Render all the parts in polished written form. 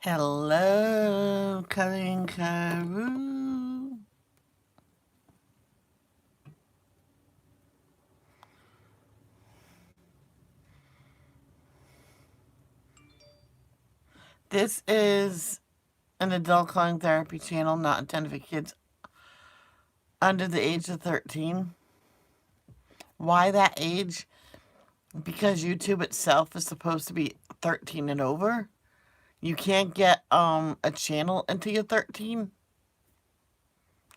Hello, Colin Carew. This is an adult calling therapy channel not intended for kids under the age of 13. Why that age? Because YouTube itself is supposed to be 13 and over. You can't get a channel until you're 13.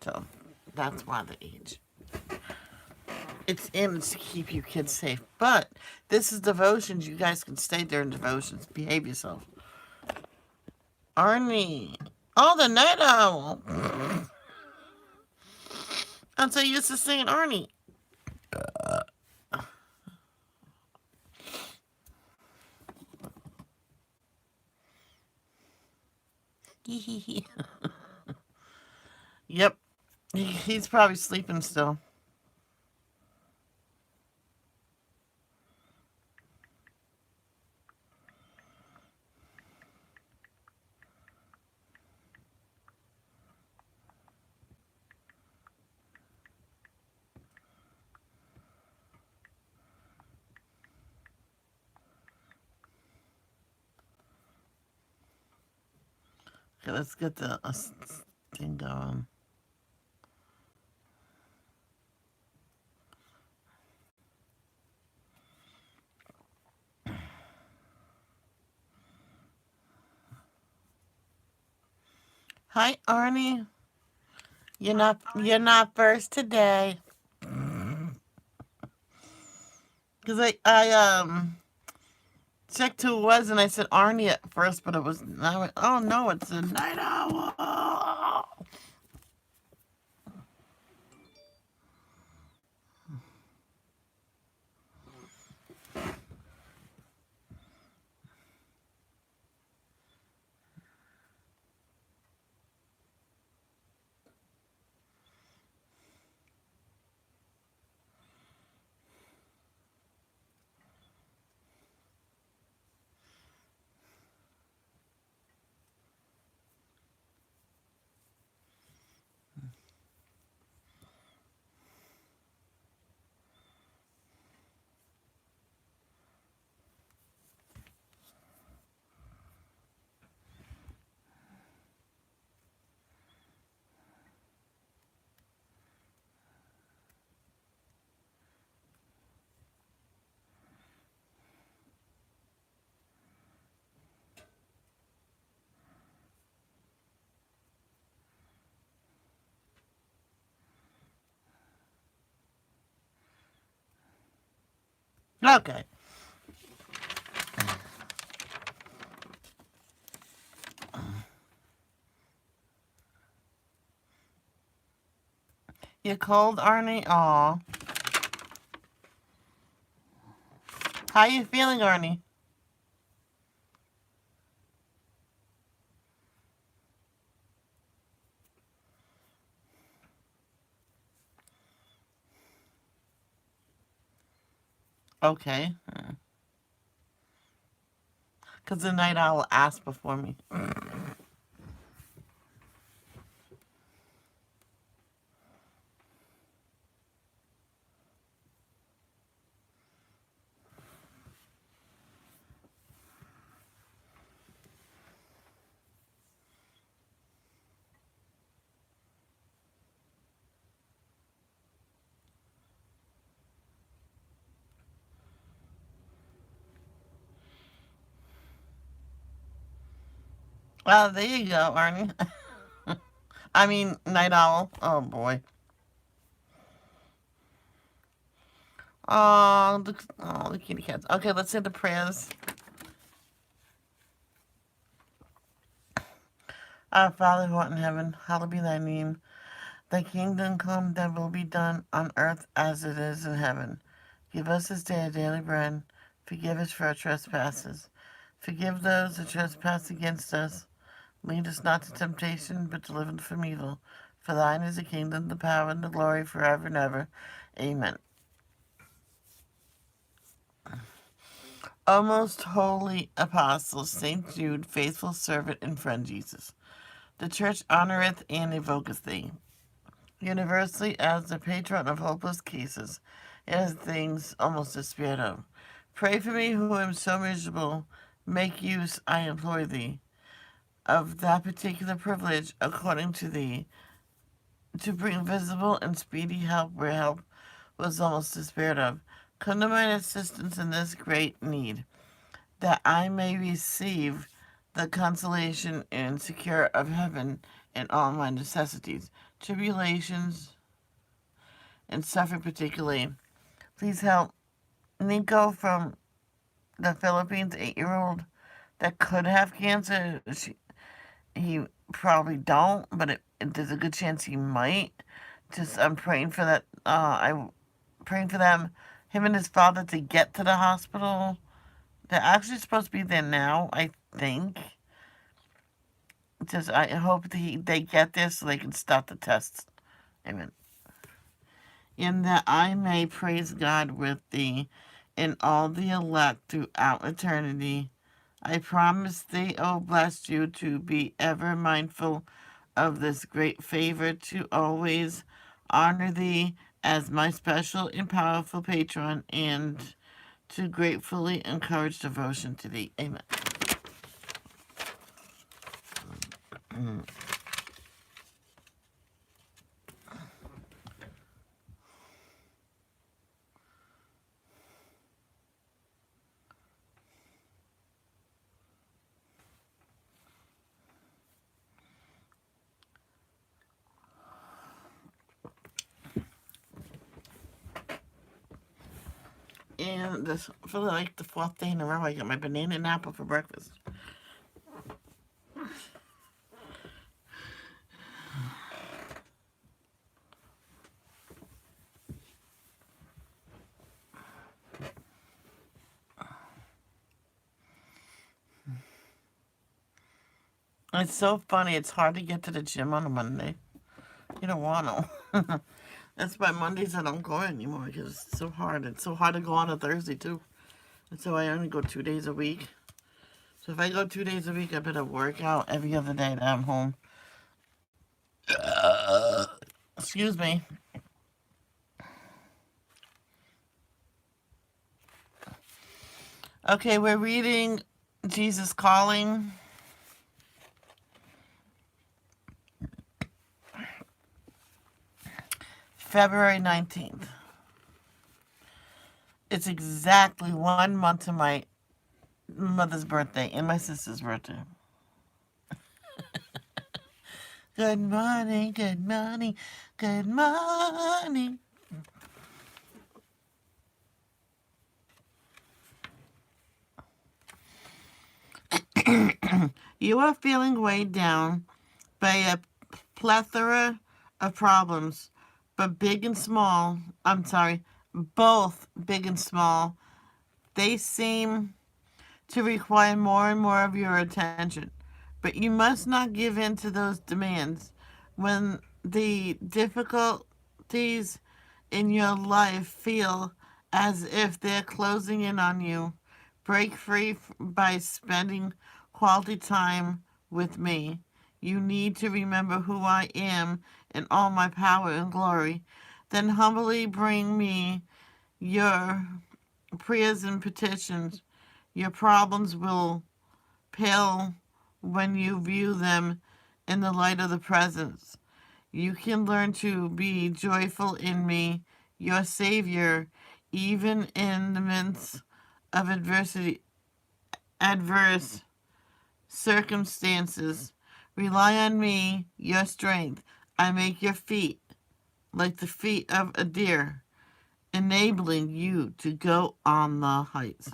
So that's why the age. It's aimed to keep you kids safe. But this is devotions. You guys can stay during devotions. Behave yourself. Arnie. Oh, the night owl. I'm so used to singing Arnie. Yep. He's probably sleeping still. Okay, let's get the thing going. Hi, Arnie. You're not first today. Cause I checked who it was and I said Arnie at first, but it was I went, oh no, it's a night owl. Okay. You cold, Arnie? Aw. How you feeling, Arnie? Okay. Because the night owl asked before me. Well, there you go, Arnie. I mean, night owl. Oh, boy. The kitty cats. Okay, let's say the prayers. Our Father who art in heaven, hallowed be thy name. Thy kingdom come, thy will be done on earth as it is in heaven. Give us this day our daily bread. Forgive us for our trespasses. Forgive those who trespass against us. Lead us not to temptation, but deliver us from evil. For thine is the kingdom, the power, and the glory forever and ever. Amen. O most holy apostle, Saint Jude, faithful servant and friend Jesus, the church honoreth and evoketh thee, universally as the patron of hopeless cases, as things almost despaired of. Pray for me who am so miserable. Make use, I implore thee, of that particular privilege according to thee, to bring visible and speedy help where help was almost despaired of. Come to my assistance in this great need, that I may receive the consolation and secure of heaven in all my necessities, tribulations, and suffering particularly. Please help Nico from the Philippines, 8-year-old that could have cancer. He probably don't, but there's a good chance he might. Just I'm praying for that. I'm praying for him and his father to get to the hospital. They're actually supposed to be there now, I think. Just I hope they get there so they can start the tests. Amen. In that I may praise God with thee and all the elect throughout eternity. I promise thee, O blessed you, to be ever mindful of this great favor, to always honor thee as my special and powerful patron, and to gratefully encourage devotion to thee. Amen. And this, for like the 4th day in a row, I got my banana and apple for breakfast. It's so funny. It's hard to get to the gym on a Monday. You don't want to. That's why Mondays I don't go anymore, because it's so hard. It's so hard to go on a Thursday, too. And so I only go 2 days a week. So if I go 2 days a week, I better work out every other day that I'm home. Excuse me. Okay, we're reading Jesus Calling. February 19th. It's exactly 1 month to my mother's birthday and my sister's birthday. Good morning, good morning, good morning. You are feeling weighed down by a plethora of problems, but big and small, both big and small, they seem to require more and more of your attention. But you must not give in to those demands. When the difficulties in your life feel as if they're closing in on you, break free by spending quality time with me. You need to remember who I am in all my power and glory. Then humbly bring me your prayers and petitions. Your problems will pale when you view them in the light of the presence. You can learn to be joyful in me, your Savior, even in the midst of adverse circumstances. Rely on me, your strength. I make your feet like the feet of a deer, enabling you to go on the heights.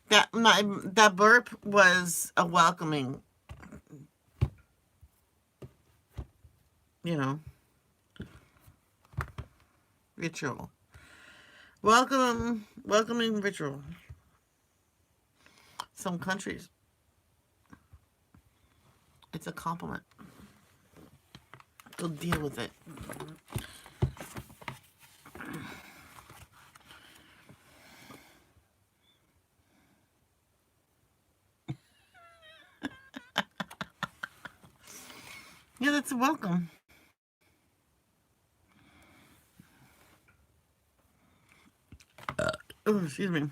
That burp was a welcoming, you know, ritual. Welcoming ritual. Some countries, it's a compliment. Go deal with it. Yeah, that's a welcome. Oh, excuse me.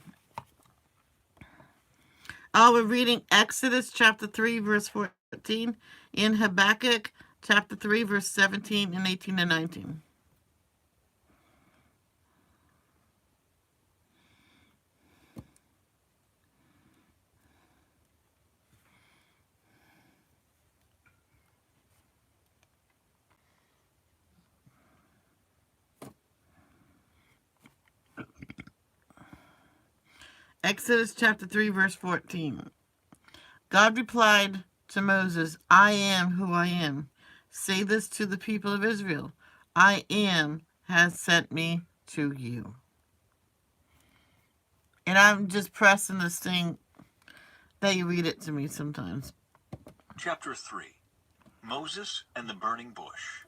We're reading Exodus chapter 3, verse 14, in Habakkuk chapter 3, verse 17 and 18 and 19. Exodus chapter 3, verse 14. God replied to Moses, I am who I am. Say this to the people of Israel. I am has sent me to you. And I'm just pressing this thing that you read it to me sometimes. Chapter 3. Moses and the Burning Bush.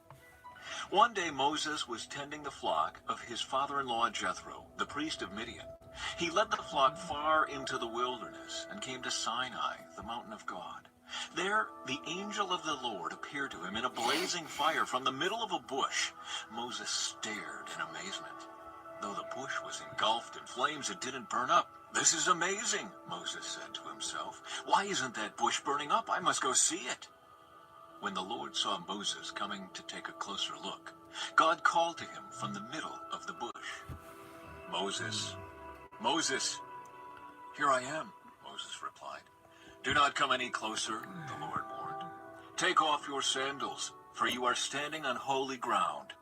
One day Moses was tending the flock of his father-in-law Jethro, the priest of Midian. He led the flock far into the wilderness and came to Sinai, the mountain of God. There, the angel of the Lord appeared to him in a blazing fire from the middle of a bush. Moses stared in amazement. Though the bush was engulfed in flames, it didn't burn up. This is amazing, Moses said to himself. Why isn't that bush burning up? I must go see it. When the Lord saw Moses coming to take a closer look, God called to him from the middle of the bush. Moses, Moses. Here I am, Moses replied. Do not come any closer, the Lord warned. Take off your sandals, for you are standing on holy ground.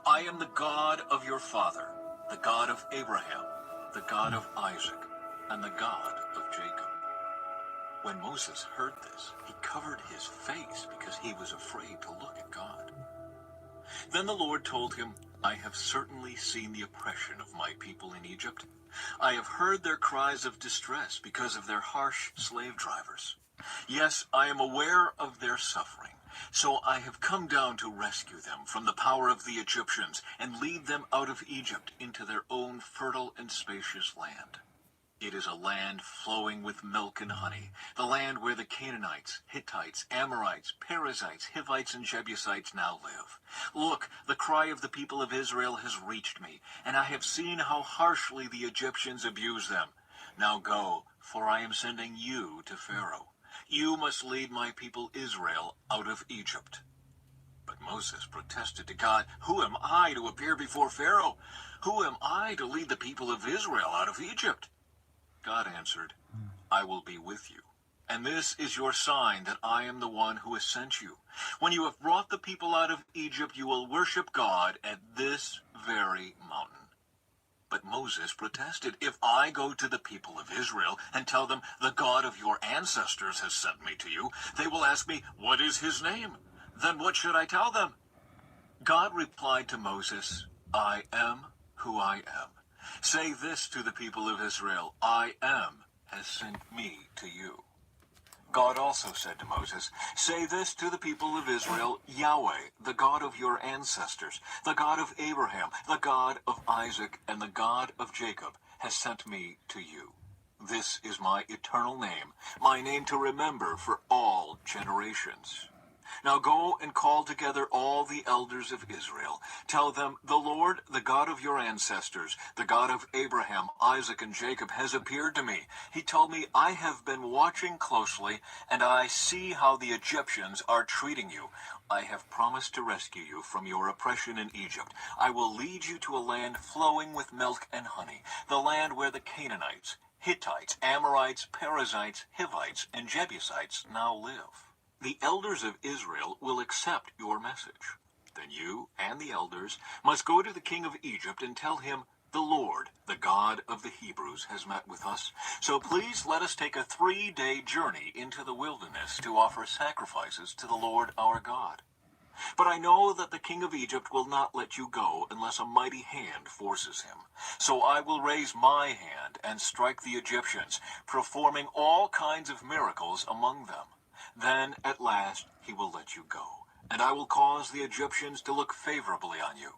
I am the God of your father, the God of Abraham, the God of Isaac, and the God of Jacob. When Moses heard this, he covered his face because he was afraid to look at God. Then the Lord told him, I have certainly seen the oppression of my people in Egypt. I have heard their cries of distress because of their harsh slave drivers. Yes, I am aware of their suffering. So I have come down to rescue them from the power of the Egyptians and lead them out of Egypt into their own fertile and spacious land. It is a land flowing with milk and honey, the land where the Canaanites, Hittites, Amorites, Perizzites, Hivites, and Jebusites now live. Look, the cry of the people of Israel has reached me, and I have seen how harshly the Egyptians abuse them. Now go, for I am sending you to Pharaoh. You must lead my people Israel out of Egypt. But Moses protested to God, Who am I to appear before Pharaoh? Who am I to lead the people of Israel out of Egypt? God answered, I will be with you. And this is your sign that I am the one who has sent you. When you have brought the people out of Egypt, you will worship God at this very mountain. But Moses protested, If I go to the people of Israel and tell them, the God of your ancestors has sent me to you, they will ask me, What is his name? Then what should I tell them? God replied to Moses, I am who I am. Say this to the people of Israel, I am has sent me to you. God also said to Moses, Say this to the people of Israel, Yahweh, the God of your ancestors, the God of Abraham, the God of Isaac, and the God of Jacob, has sent me to you. This is my eternal name, my name to remember for all generations. Now go and call together all the elders of Israel. Tell them, the Lord, the God of your ancestors, the God of Abraham, Isaac, and Jacob, has appeared to me. He told me, I have been watching closely, and I see how the Egyptians are treating you. I have promised to rescue you from your oppression in Egypt. I will lead you to a land flowing with milk and honey, the land where the Canaanites, Hittites, Amorites, Perizzites, Hivites, and Jebusites now live. The elders of Israel will accept your message. Then you and the elders must go to the king of Egypt and tell him, The Lord, the God of the Hebrews, has met with us. So please let us take a 3-day journey into the wilderness to offer sacrifices to the Lord our God. But I know that the king of Egypt will not let you go unless a mighty hand forces him. So I will raise my hand and strike the Egyptians, performing all kinds of miracles among them. Then, at last, he will let you go, and I will cause the Egyptians to look favorably on you.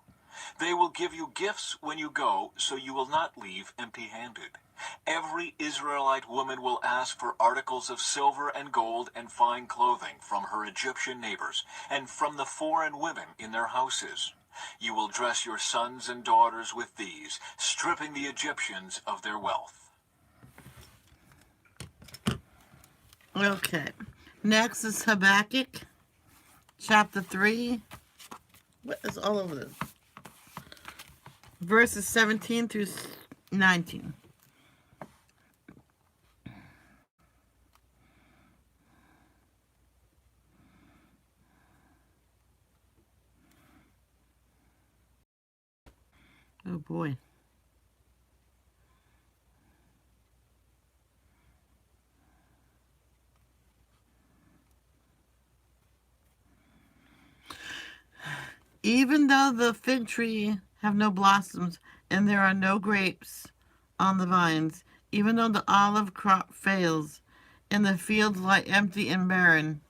They will give you gifts when you go, so you will not leave empty-handed. Every Israelite woman will ask for articles of silver and gold and fine clothing from her Egyptian neighbors and from the foreign women in their houses. You will dress your sons and daughters with these, stripping the Egyptians of their wealth. Okay. Next is Habakkuk, chapter 3. What is all over this? Verses 17 through 19. Oh boy. Even though the fig tree have no blossoms and there are no grapes on the vines, even though the olive crop fails and the fields lie empty and barren,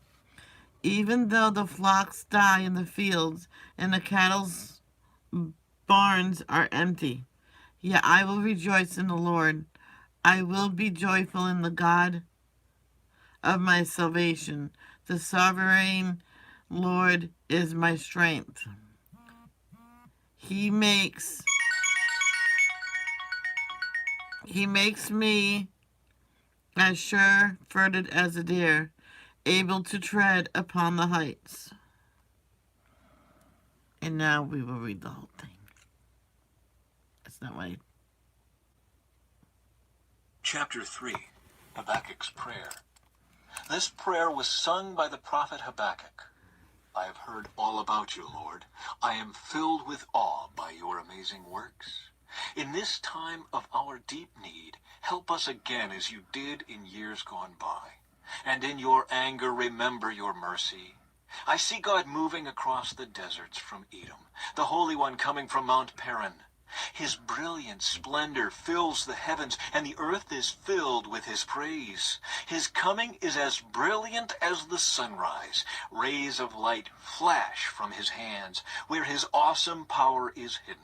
even though the flocks die in the fields and the cattle's barns are empty, yet I will rejoice in the Lord. I will be joyful in the God of my salvation. The sovereign Lord is my strength. He makes me as sure-footed as a deer, able to tread upon the heights. And now we will read the whole thing. That's not why. Chapter 3, Habakkuk's Prayer. This prayer was sung by the prophet Habakkuk. I have heard all about you, Lord. I am filled with awe by your amazing works. In this time of our deep need, help us again as you did in years gone by. And in your anger, remember your mercy. I see God moving across the deserts from Edom, the Holy One coming from Mount Paran. His brilliant splendor fills the heavens, and the earth is filled with his praise. His coming is as brilliant as the sunrise. Rays of light flash from his hands, where his awesome power is hidden.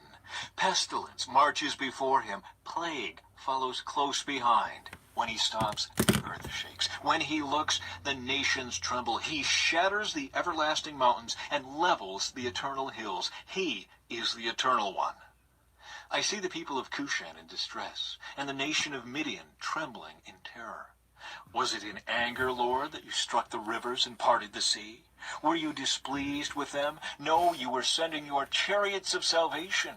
Pestilence marches before him. Plague follows close behind. When he stops, the earth shakes. When he looks, the nations tremble. He shatters the everlasting mountains and levels the eternal hills. He is the eternal one. I see the people of Cushan in distress, and the nation of Midian trembling in terror. Was it in anger, Lord, that you struck the rivers and parted the sea? Were you displeased with them? No, you were sending your chariots of salvation.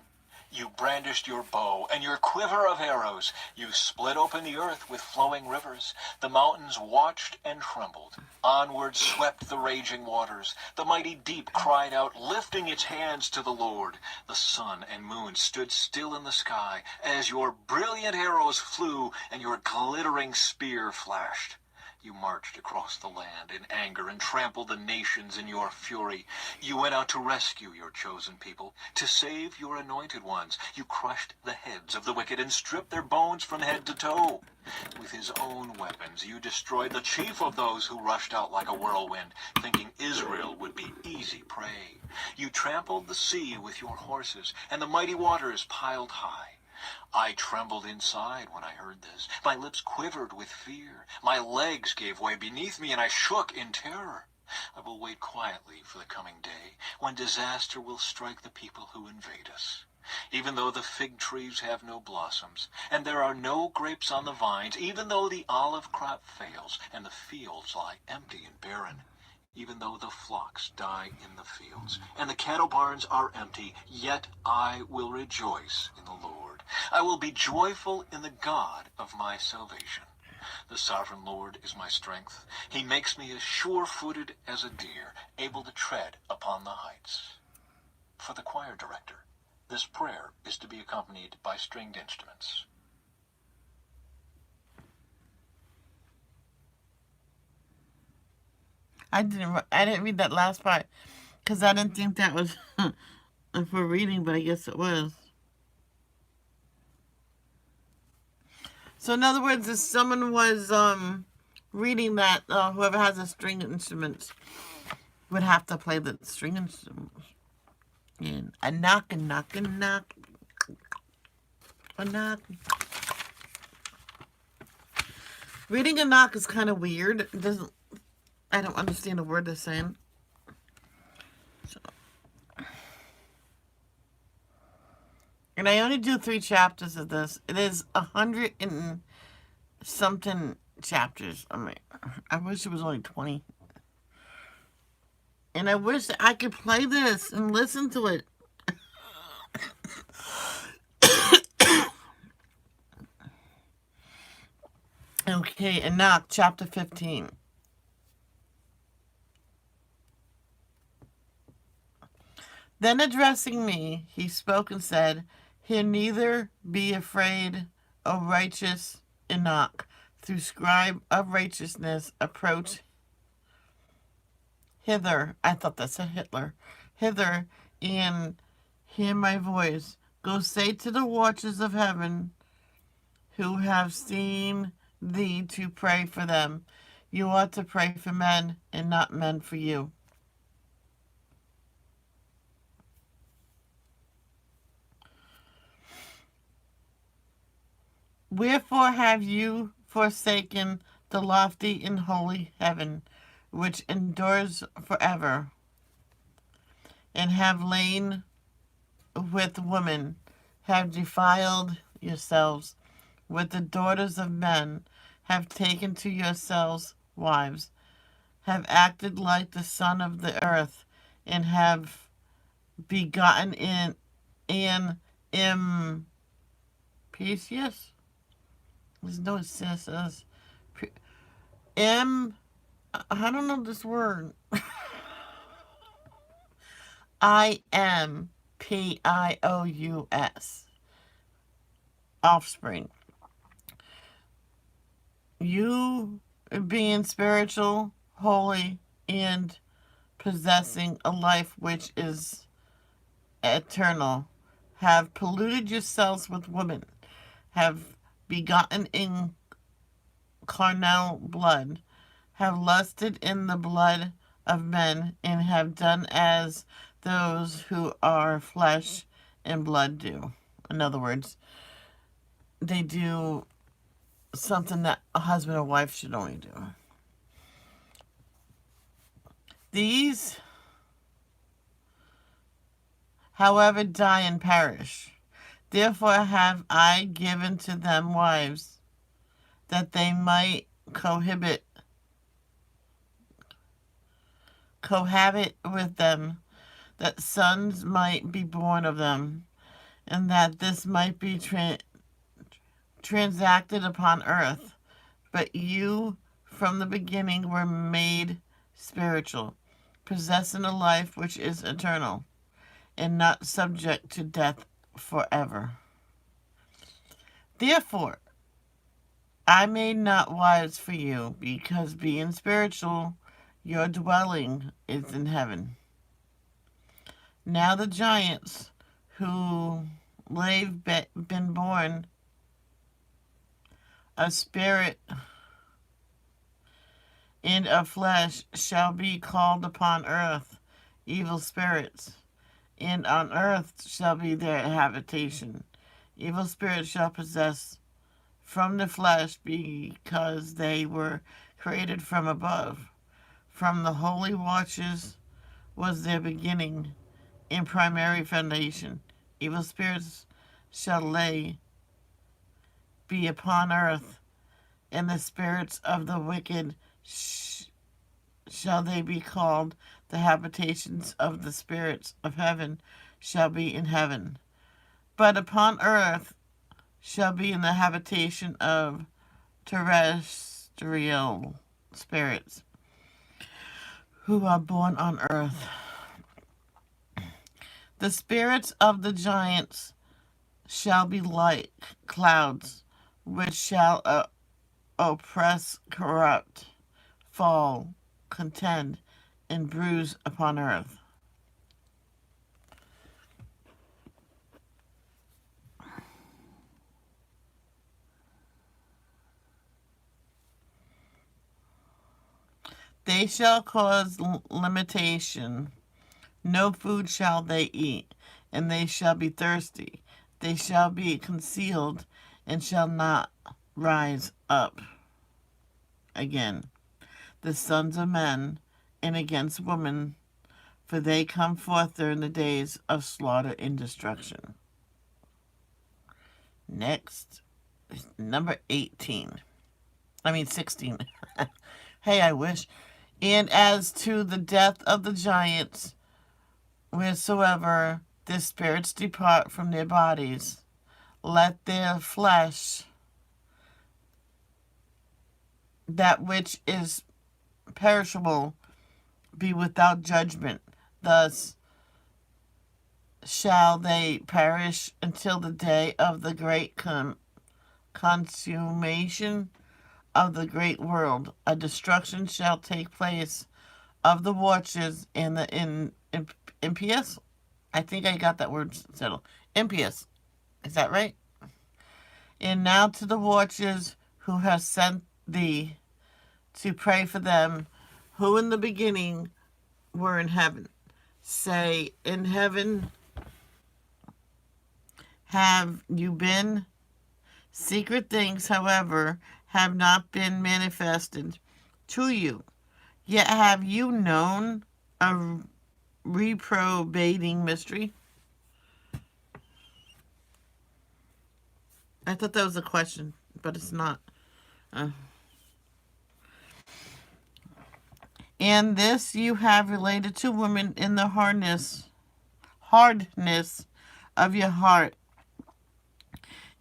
You brandished your bow and your quiver of arrows. You split open the earth with flowing rivers. The mountains watched and trembled. Onward swept the raging waters. The mighty deep cried out, lifting its hands to the Lord. The sun and moon stood still in the sky as your brilliant arrows flew and your glittering spear flashed. You marched across the land in anger and trampled the nations in your fury. You went out to rescue your chosen people, to save your anointed ones. You crushed the heads of the wicked and stripped their bones from head to toe. With his own weapons, you destroyed the chief of those who rushed out like a whirlwind, thinking Israel would be easy prey. You trampled the sea with your horses, and the mighty waters piled high. I trembled inside when I heard this. My lips quivered with fear. My legs gave way beneath me, and I shook in terror. I will wait quietly for the coming day, when disaster will strike the people who invade us. Even though the fig trees have no blossoms, and there are no grapes on the vines, even though the olive crop fails, and the fields lie empty and barren, even though the flocks die in the fields, and the cattle barns are empty, yet I will rejoice in the Lord. I will be joyful in the God of my salvation. The sovereign Lord is my strength. He makes me as sure-footed as a deer, able to tread upon the heights. For the choir director, this prayer is to be accompanied by stringed instruments. I didn't read that last part because I didn't think that was for reading, but I guess it was. So in other words, if someone was reading that, whoever has a string instruments would have to play the string instruments. And a knock, a knock, a knock, a knock. Reading a knock is kind of weird. It doesn't. I don't understand a word they're saying. So. And I only do 3 chapters of this. It is 100 and something chapters. I mean, I wish it was only 20. And I wish I could play this and listen to it. Okay, Enoch, chapter 15. Then addressing me, he spoke and said, Hear neither be afraid, O righteous Enoch, through scribe of righteousness approach hither. I thought that said Hitler. Hither, and hear my voice. Go say to the watchers of heaven who have seen thee to pray for them. You ought to pray for men and not men for you. Wherefore have you forsaken the lofty and holy heaven, which endures forever, and have lain with women, have defiled yourselves with the daughters of men, have taken to yourselves wives, have acted like the son of the earth, and have begotten in an impious. There's no says M. I don't know this word. Impious. Offspring. You being spiritual, holy, and possessing a life which is eternal, have polluted yourselves with women, have begotten in carnal blood, have lusted in the blood of men, and have done as those who are flesh and blood do. In other words, they do something that a husband or wife should only do. These, however, die and perish. Therefore have I given to them wives, that they might cohabit with them, that sons might be born of them, and that this might be transacted upon earth. But you from the beginning were made spiritual, possessing a life which is eternal, and not subject to death forever. Therefore, I made not wives for you, because being spiritual, your dwelling is in heaven. Now the giants who they've been born of spirit and of flesh shall be called upon earth evil spirits, and on earth shall be their habitation. Evil spirits shall possess from the flesh, because they were created from above. From the holy watches was their beginning and primary foundation. Evil spirits shall be upon earth, and the spirits of the wicked shall they be called. The habitations of the spirits of heaven shall be in heaven. But upon earth shall be in the habitation of terrestrial spirits who are born on earth. The spirits of the giants shall be like clouds, which shall oppress, corrupt, fall, contend, and bruise upon earth. They shall cause limitation, No food shall they eat, and they shall be thirsty. They shall be concealed, and shall not rise up again. The sons of men, and against women, for they come forth during the days of slaughter and destruction. Next, number 18. 16. Hey, I wish. And as to the death of the giants, wheresoever their spirits depart from their bodies, let their flesh, that which is perishable, be without judgment. Thus shall they perish until the day of the great consummation of the great world. A destruction shall take place of the watchers and the impious. I think I got that word settled. Impious. Is that right? And now to the watchers who have sent thee to pray for them, who in the beginning were in heaven. Say, in heaven have you been? Secret things, however, have not been manifested to you. Yet have you known a reprobating mystery? I thought that was a question, but it's not. And this you have related to women in the hardness of your heart.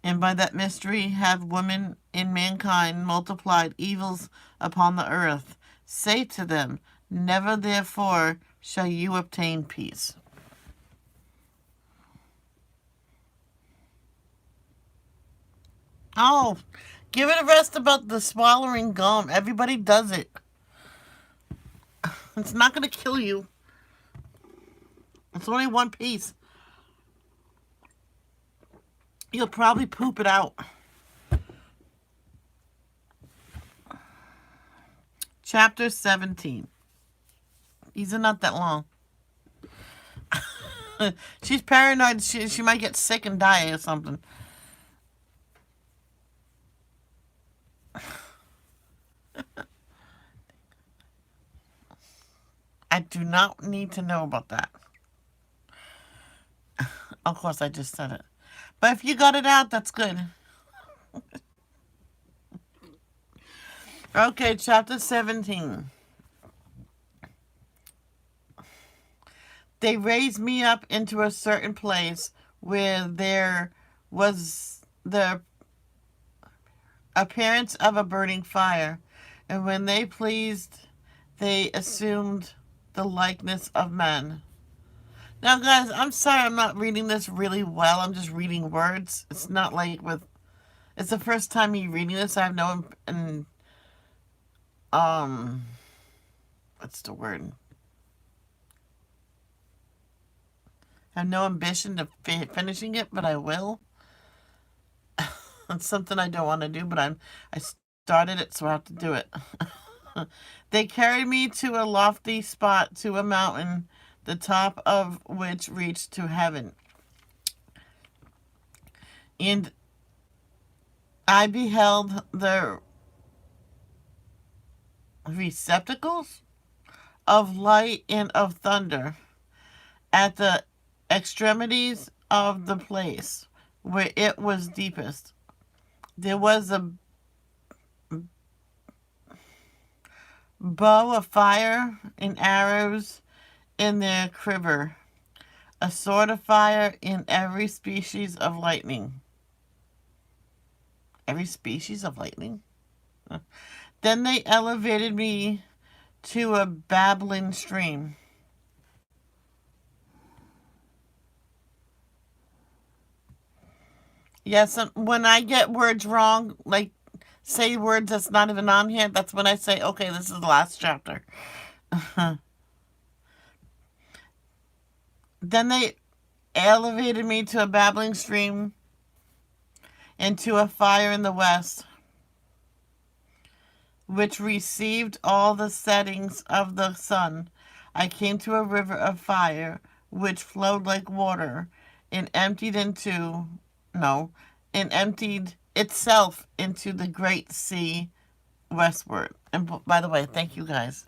And by that mystery have women in mankind multiplied evils upon the earth. Say to them, never therefore shall you obtain peace. Oh, give it a rest about the swallowing gum. Everybody does it. It's not going to kill you. It's only one piece. You'll probably poop it out. Chapter 17. These are not that long. She's paranoid she might get sick and die or something. I do not need to know about that. Of course, I just said it. But if you got it out, that's good. Okay, chapter 17. They raised me up into a certain place where there was the appearance of a burning fire. And when they pleased, they assumed the likeness of men. Now, guys, I'm sorry I'm not reading this really well. I'm just reading words. It's not like it's the first time me reading this. I have no, what's the word? I have no ambition to finishing it, but I will. It's something I don't want to do, but I started it, so I have to do it. They carried me to a lofty spot, to a mountain, the top of which reached to heaven. And I beheld the receptacles of light and of thunder at the extremities of the place where it was deepest. There was a bow of fire and arrows in their quiver, a sword of fire in every species of lightning. Every species of lightning? Then they elevated me to a babbling stream. Yes, when I get words wrong, like say words that's not even on here, that's when I say, okay, this is the last chapter. Then they elevated me to a babbling stream and to a fire in the west, which received all the settings of the sun. I came to a river of fire, which flowed like water, and emptied into, no, and emptied itself into the great sea westward. And by the way, thank you guys.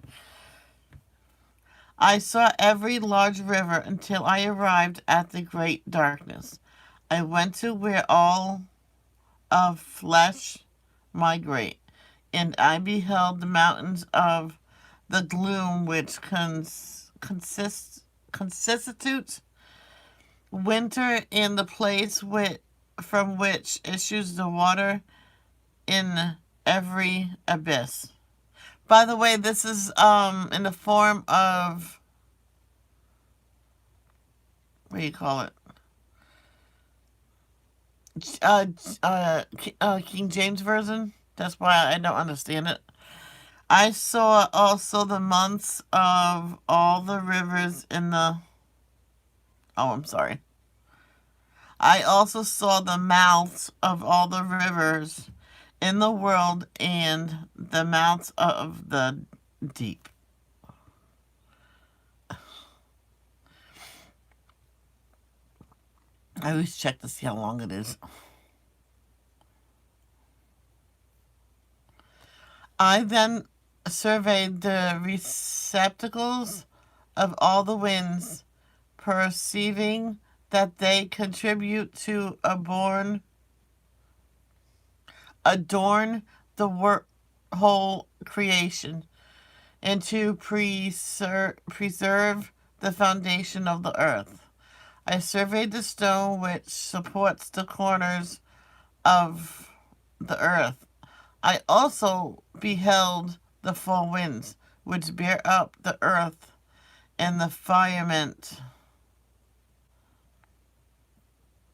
I saw every large river until I arrived at the great darkness. I went to where all of flesh migrate, and I beheld the mountains of the gloom which constitutes winter in the place from which issues the water in every abyss. By the way, this is in the form of, what do you call it? Uh, King James version. That's why I don't understand it. I saw also the months of all the rivers in the. Oh, I'm sorry. I also saw the mouths of all the rivers in the world and the mouths of the deep. I always check to see how long it is. I then surveyed the receptacles of all the winds, perceiving that they contribute to adorn the whole creation, and to preserve the foundation of the earth. I surveyed the stone which supports the corners of the earth. I also beheld the four winds, which bear up the earth, and the firmament.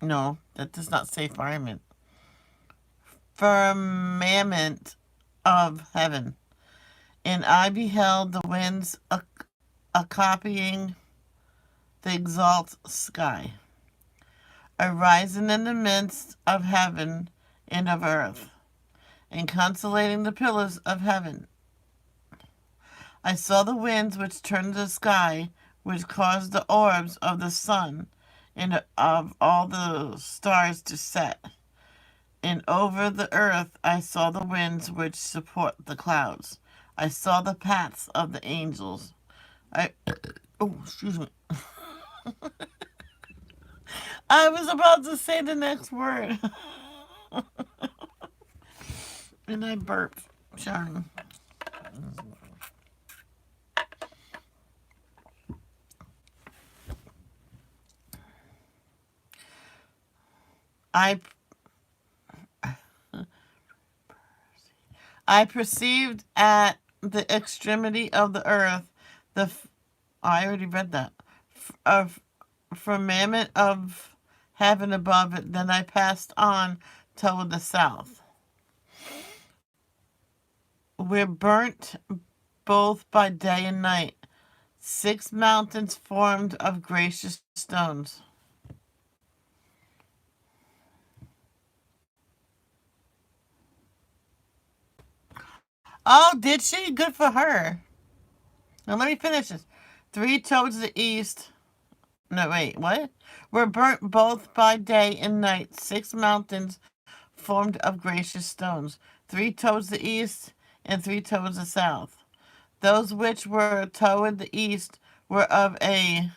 No, that does not say firmament. Firmament of heaven. And I beheld the winds a copying the exalt sky, arising in the midst of heaven and of earth, and constellating the pillars of heaven. I saw the winds which turned the sky, which caused the orbs of the sun and of all the stars to set. And over the earth I saw the winds which support the clouds. I saw the paths of the angels. I oh, excuse me. I was about to say the next word. And I burped. Sorry. I I perceived at the extremity of the earth the I already read that of firmament of heaven above it. Then I passed on toward the south. We're burnt both by day and night. 6 mountains formed of gracious stones. Oh, did she? Good for her. Now let me finish this. 3 towards the east. No, wait, what? Were burnt both by day and night. 6 mountains formed of gracious stones. 3 towards the east and 3 towards the south. Those which were toward the east were of a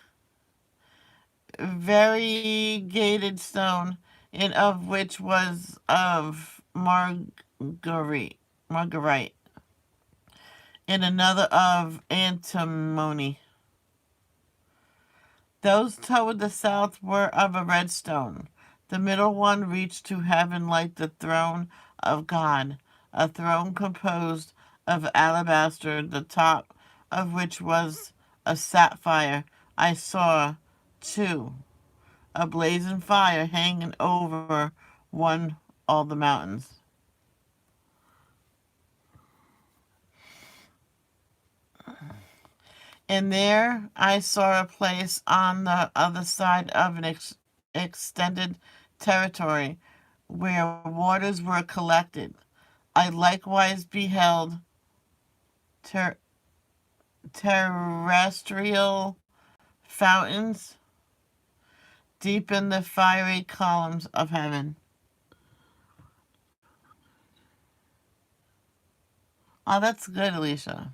variegated stone, and of which was of marguerite, and another of antimony. Those toward the south were of a red stone. The middle one reached to heaven like the throne of God, a throne composed of alabaster, the top of which was a sapphire. I saw, too, a blazing fire hanging over one all the mountains. And there I saw a place on the other side of an extended territory where waters were collected. I likewise beheld terrestrial fountains deep in the fiery columns of heaven. Oh, that's good, Alicia.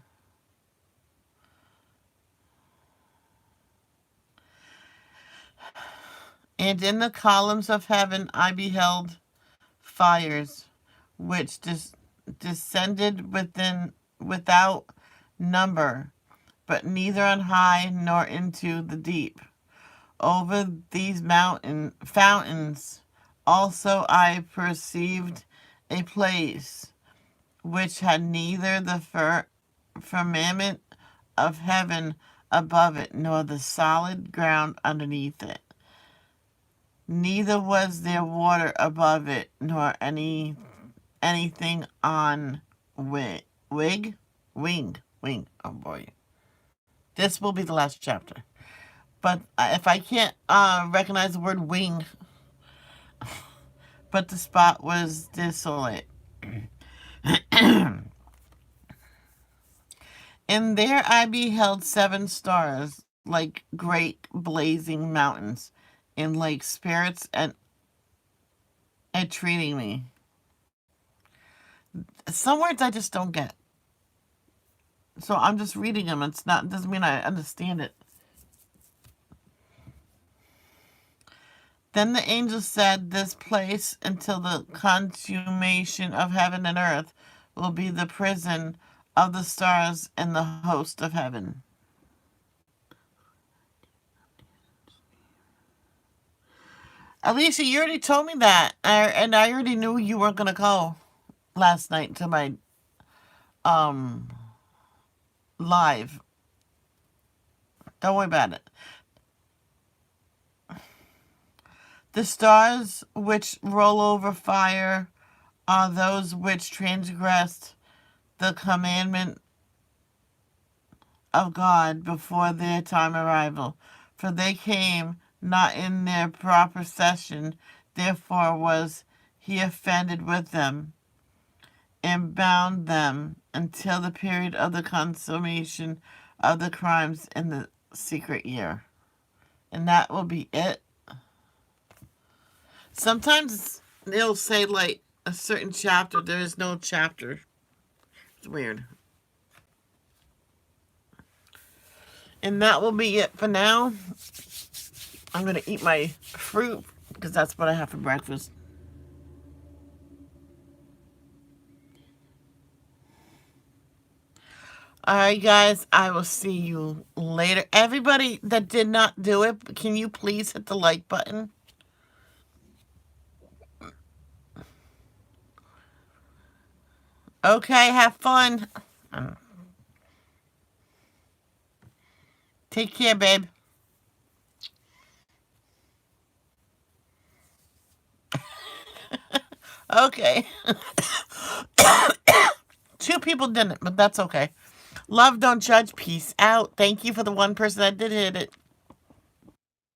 And in the columns of heaven I beheld fires, which descended without number, but neither on high nor into the deep. Over these mountain fountains also I perceived a place which had neither the firmament of heaven above it, nor the solid ground underneath it. Neither was there water above it, nor anything on wing. Oh boy, this will be the last chapter. But if I can't recognize the word wing, but the spot was desolate. And there I beheld 7 stars, like great blazing mountains, and like spirits and entreating me. Some words I just don't get. So I'm just reading them. Doesn't mean I understand it. Then the angel said, this place until the consummation of heaven and earth will be the prison of the stars and the host of heaven. Alicia, you already told me that. And I already knew you weren't going to go last night to my live. Don't worry about it. The stars which roll over fire are those which transgressed the commandment of God before their time arrival. For they came not in their proper session, therefore was he offended with them, and bound them until the period of the consummation of the crimes in the secret year. And that will be it. Sometimes they'll say like a certain chapter, there is no chapter. It's weird. And that will be it for now. I'm going to eat my fruit because that's what I have for breakfast. Alright, guys, I will see you later. Everybody that did not do it, can you please hit the like button? Okay, have fun. Take care, babe. Okay. 2 people didn't, but that's okay. Love, don't judge. Peace out. Thank you for the 1 person that did hit it.